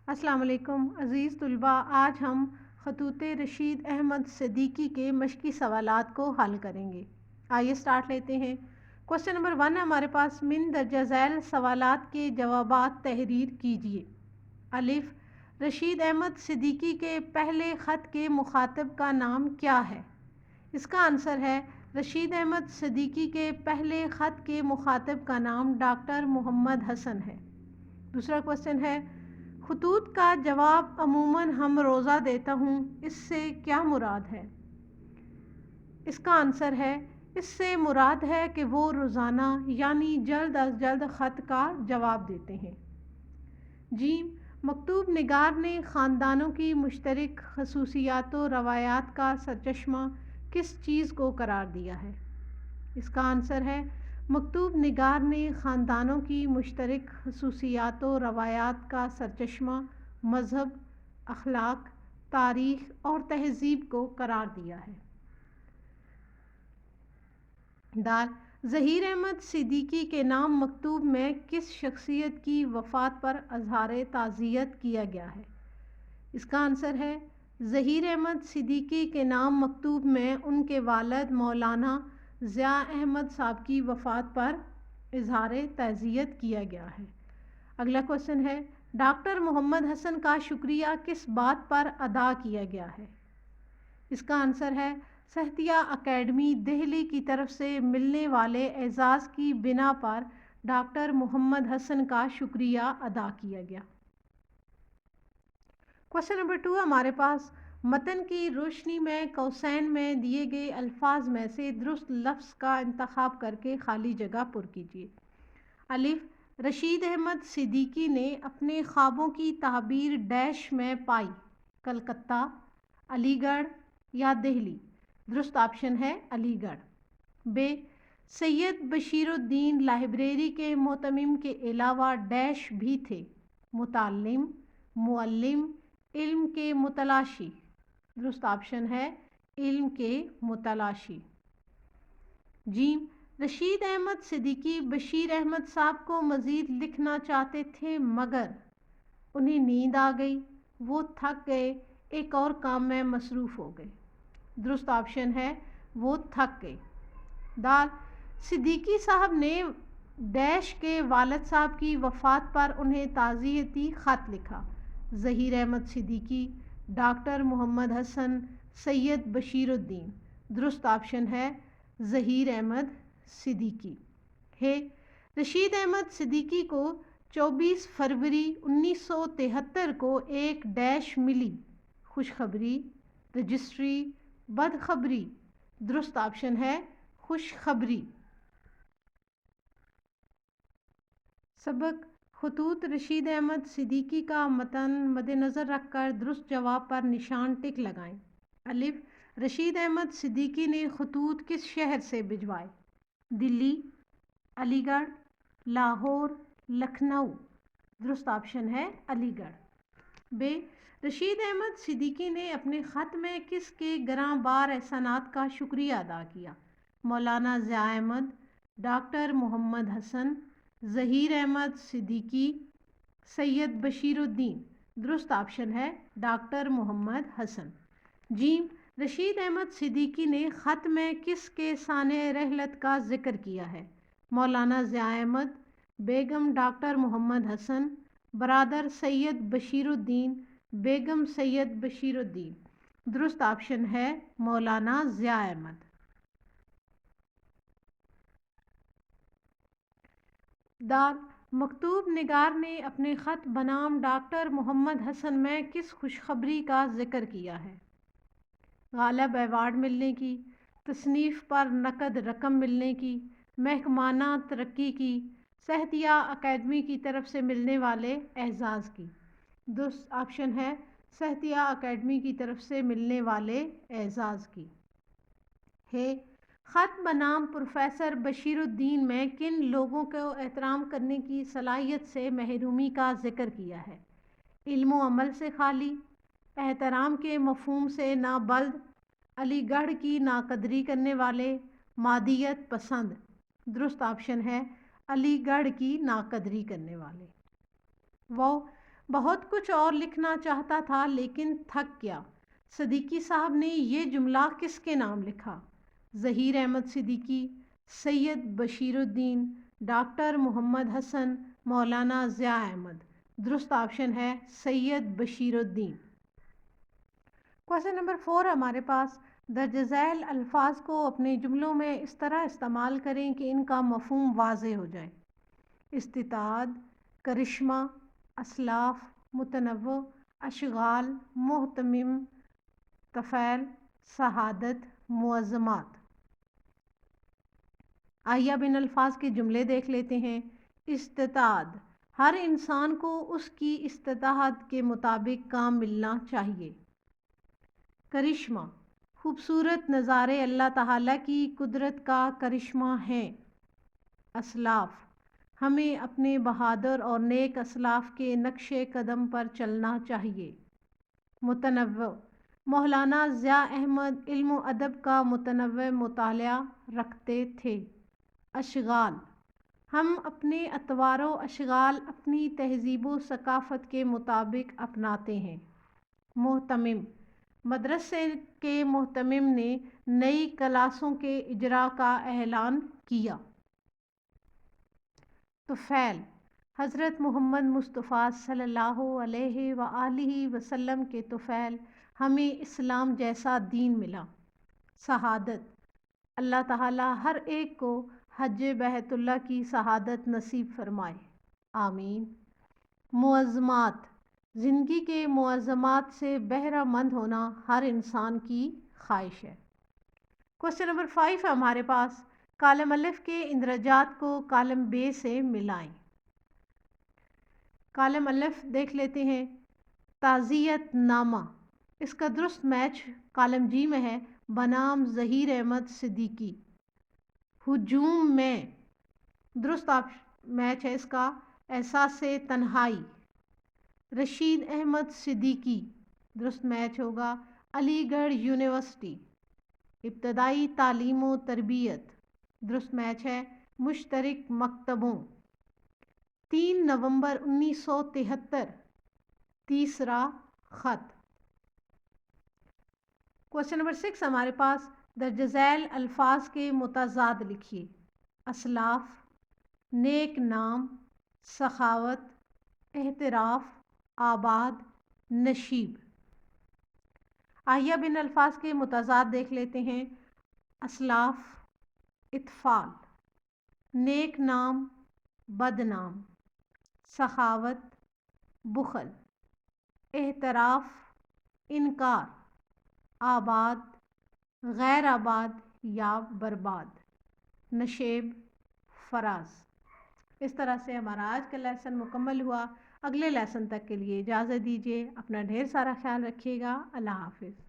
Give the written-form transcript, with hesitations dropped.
السلام علیکم عزیز طلباء، آج ہم خطوط رشید احمد صدیقی کے مشقی سوالات کو حل کریں گے۔ آئیے سٹارٹ لیتے ہیں۔ کوسچن نمبر 1 ہمارے پاس من درجہ ذیل سوالات کے جوابات تحریر کیجیے۔ الف، رشید احمد صدیقی کے پہلے خط کے مخاطب کا نام کیا ہے؟ اس کا آنسر ہے رشید احمد صدیقی کے پہلے خط کے مخاطب کا نام ڈاکٹر محمد حسن ہے۔ دوسرا کوسچن ہے، خطوط کا جواب عموماً ہم روزہ دیتا ہوں، اس سے کیا مراد ہے؟ اس کا آنسر ہے اس سے مراد ہے کہ وہ روزانہ یعنی جلد از جلد خط کا جواب دیتے ہیں۔ جیم، مکتوب نگار نے خاندانوں کی مشترک خصوصیات و روایات کا سرچشمہ کس چیز کو قرار دیا ہے؟ اس کا آنسر ہے مکتوب نگار نے خاندانوں کی مشترک خصوصیات و روایات کا سرچشمہ مذہب، اخلاق، تاریخ اور تہذیب کو قرار دیا ہے۔ دال، ظہیر احمد صدیقی کے نام مکتوب میں کس شخصیت کی وفات پر اظہار تعزیت کیا گیا ہے؟ اس کا آنسر ہے ظہیر احمد صدیقی کے نام مکتوب میں ان کے والد مولانا ضیاء احمد صاحب کی وفات پر اظہار تعزیت کیا گیا ہے۔ اگلا کوسچن ہے، ڈاکٹر محمد حسن کا شکریہ کس بات پر ادا کیا گیا ہے؟ اس کا آنسر ہے صحتیہ اکیڈمی دہلی کی طرف سے ملنے والے اعزاز کی بنا پر ڈاکٹر محمد حسن کا شکریہ ادا کیا گیا۔ کوسچن نمبر 2 ہمارے پاس متن کی روشنی میں قوسین میں دیے گئے الفاظ میں سے درست لفظ کا انتخاب کر کے خالی جگہ پر کیجیے۔ الف، رشید احمد صدیقی نے اپنے خوابوں کی تعبیر ڈیش میں پائی، کلکتہ، علی گڑھ یا دہلی؟ درست آپشن ہے علی گڑھ۔ ب، سید بشیر الدین لائبریری کے مہتمم کے علاوہ ڈیش بھی تھے، متعلم، معلم، علم کے متلاشی؟ درست آپشن ہے علم کے متلاشی۔ جیم، رشید احمد صدیقی بشیر احمد صاحب کو مزید لکھنا چاہتے تھے مگر انہیں نیند آ گئی، وہ تھک گئے، ایک اور کام میں مصروف ہو گئے؟ درست آپشن ہے وہ تھک گئے۔ دال، صدیقی صاحب نے ڈیش کے والد صاحب کی وفات پر انہیں تعزیتی خط لکھا، ظہیر احمد صدیقی، ڈاکٹر محمد حسن، سید بشیر الدین؟ درست آپشن ہے ظہیر احمد صدیقی ہے۔ رشید احمد صدیقی کو 24 فروری 1973 کو ایک ڈیش ملی، خوشخبری، رجسٹری، بدخبری؟ درست آپشن ہے خوشخبری۔ سبق، خطوط رشید احمد صدیقی کا متن مد نظر رکھ کر درست جواب پر نشان ٹک لگائیں۔ الف، رشید احمد صدیقی نے خطوط کس شہر سے بھجوائے؟ دلی، علی گڑھ، لاہور، لکھنؤ؟ درست آپشن ہے علی گڑھ۔ ب، رشید احمد صدیقی نے اپنے خط میں کس کے گراں بار احسانات کا شکریہ ادا کیا؟ مولانا ضیاء احمد، ڈاکٹر محمد حسن، ظہیر احمد صدیقی، سید بشیر الدین؟ درست آپشن ہے ڈاکٹر محمد حسن۔ جیم، رشید احمد صدیقی نے خط میں کس کے سانح رحلت کا ذکر کیا ہے؟ مولانا ضیاء احمد، بیگم ڈاکٹر محمد حسن، برادر سید بشیر الدین، بیگم سید بشیر الدین؟ درست آپشن ہے مولانا ضیاء احمد۔ دال، مکتوب نگار نے اپنے خط بنام ڈاکٹر محمد حسن میں کس خوشخبری کا ذکر کیا ہے؟ غالب ایوارڈ ملنے کی، تصنیف پر نقد رقم ملنے کی، محکمانہ ترقی کی، صحتیہ اکیڈمی کی طرف سے ملنے والے اعزاز کی؟ درست آپشن ہے صحتیہ اکیڈمی کی طرف سے ملنے والے اعزاز کی۔ ہے، خط بنام پروفیسر بشیر الدین میں کن لوگوں کو احترام کرنے کی صلاحیت سے محرومی کا ذکر کیا ہے؟ علم و عمل سے خالی، احترام کے مفہوم سے نابلد، علی گڑھ کی ناقدری کرنے والے، مادیت پسند؟ درست آپشن ہے علی گڑھ کی ناقدری کرنے والے۔ وہ، بہت کچھ اور لکھنا چاہتا تھا لیکن تھک گیا۔ صدیقی صاحب نے یہ جملہ کس کے نام لکھا؟ ظہیر احمد صدیقی، سید بشیر الدین، ڈاکٹر محمد حسن، مولانا ضیاء احمد۔ درست آپشن ہے سید بشیر الدین۔ کویسچن نمبر 4 ہمارے پاس، درج ذیل الفاظ کو اپنے جملوں میں اس طرح استعمال کریں کہ ان کا مفہوم واضح ہو جائے۔ استطاعت، کرشمہ، اسلاف، متنوع، اشغال، مہتمم، طفیل، سعادت، معظمات۔ آئیے اب ان الفاظ کے جملے دیکھ لیتے ہیں۔ استطاعت، ہر انسان کو اس کی استطاعت کے مطابق کام ملنا چاہیے۔ کرشمہ، خوبصورت نظارے اللہ تعالیٰ کی قدرت کا کرشمہ ہیں۔ اسلاف، ہمیں اپنے بہادر اور نیک اسلاف کے نقش قدم پر چلنا چاہیے۔ متنوع، مولانا ضیاء احمد علم و ادب کا متنوع مطالعہ رکھتے تھے۔ اشغال، ہم اپنے اطوار و اشغال اپنی تہذیب و ثقافت کے مطابق اپناتے ہیں۔ مہتمم، مدرسے کے مہتمم نے نئی کلاسوں کے اجراء کا اعلان کیا۔ طفیل، حضرت محمد مصطفیٰ صلی اللہ علیہ وآلہ وسلم کے طفیل، ہمیں اسلام جیسا دین ملا۔ سعادت، اللہ تعالیٰ ہر ایک کو حج بیت اللہ کی سعادت نصیب فرمائے، آمین۔ معظمات، زندگی کے معظمات سے بہرہ مند ہونا ہر انسان کی خواہش ہے۔ کویسچن نمبر 5 ہے ہمارے پاس، کالم الف کے اندراجات کو کالم بے سے ملائیں۔ کالم الف دیکھ لیتے ہیں، تعزیت نامہ، اس کا درست میچ کالم جی میں ہے، بنام ظہیر احمد صدیقی۔ ہجوم میں، درست میچ ہے اس کا احساس تنہائی۔ رشید احمد صدیقی، درست میچ ہوگا علی گڑھ یونیورسٹی۔ ابتدائی تعلیم و تربیت، درست میچ ہے مشترک مکتبوں۔ 3 نومبر 1973، تیسرا خط۔ کویسچن نمبر 6 ہمارے پاس، درج ذیل الفاظ کے متضاد لکھیے۔ اسلاف، نیک نام، سخاوت، احتراف، آباد، نشیب۔ آئیے اب ان الفاظ کے متضاد دیکھ لیتے ہیں۔ اسلاف، اطفال، نیک نام، بدنام، سخاوت، بخل، احتراف، انکار، آباد، غیر آباد یا برباد، نشیب، فراز۔ اس طرح سے ہمارا آج کا لیسن مکمل ہوا۔ اگلے لیسن تک کے لیے اجازت دیجیے، اپنا ڈھیر سارا خیال رکھیے گا۔ اللہ حافظ۔